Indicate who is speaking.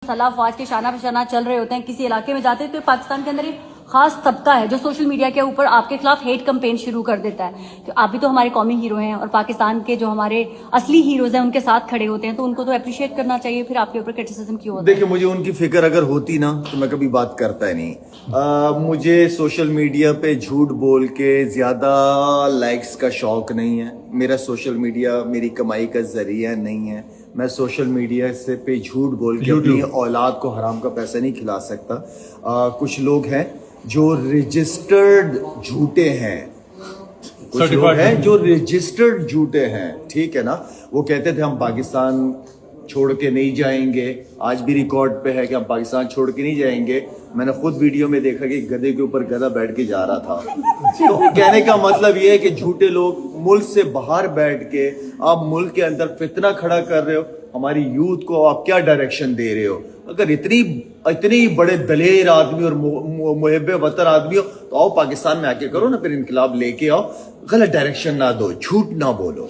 Speaker 1: सलाह अफवाज के शाना बशाना चल रहे होते हैं, किसी इलाके में जाते हैं तो पाकिस्तान के अंदर एक खास तबका है जो सोशल मीडिया के ऊपर आपके खिलाफ हेट कैंपेन शुरू कर देता है। तो आप भी तो हमारे कौमी हीरो हैं और पाकिस्तान के जो हमारे असली हीरोज हैं उनके साथ खड़े होते हैं, तो उनको तो अप्रिशिएट करना चाहिए, फिर आपके ऊपर क्रिटिसिज्म क्यों होता है?
Speaker 2: देखिए, मुझे उनकी फिक्र अगर होती ना तो मैं कभी बात करता ही नहीं। मुझे सोशल मीडिया पे झूठ बोल के ज्यादा लाइक्स का शौक नहीं है। मेरा सोशल मीडिया मेरी कमाई का जरिया नहीं है। मैं सोशल मीडिया से पे झूठ बोल के अपनी औलाद को हराम का पैसा नहीं खिला सकता। कुछ लोग हैं जो रजिस्टर्ड झूठे हैं, कुछ लोग हैं जो रजिस्टर्ड झूठे हैं, ठीक है ना। वो कहते थे हम पाकिस्तान छोड़ के नहीं जाएंगे, आज भी रिकॉर्ड पे है कि हम पाकिस्तान छोड़ के नहीं जाएंगे। मैंने खुद वीडियो में देखा कि गधे के ऊपर गधा बैठ के जा रहा था। तो कहने का मतलब ये है कि झूठे लोग मुल्क से बाहर बैठ के आप मुल्क के अंदर फितना खड़ा कर रहे हो। हमारी यूथ को आप क्या डायरेक्शन दे रहे हो? अगर इतनी बड़े दलेर आदमी और मुहब्बे वतन आदमी हो तो आओ पाकिस्तान में आके करो ना, फिर इनकलाब लेके आओ। गलत डायरेक्शन ना दो, झूठ ना बोलो।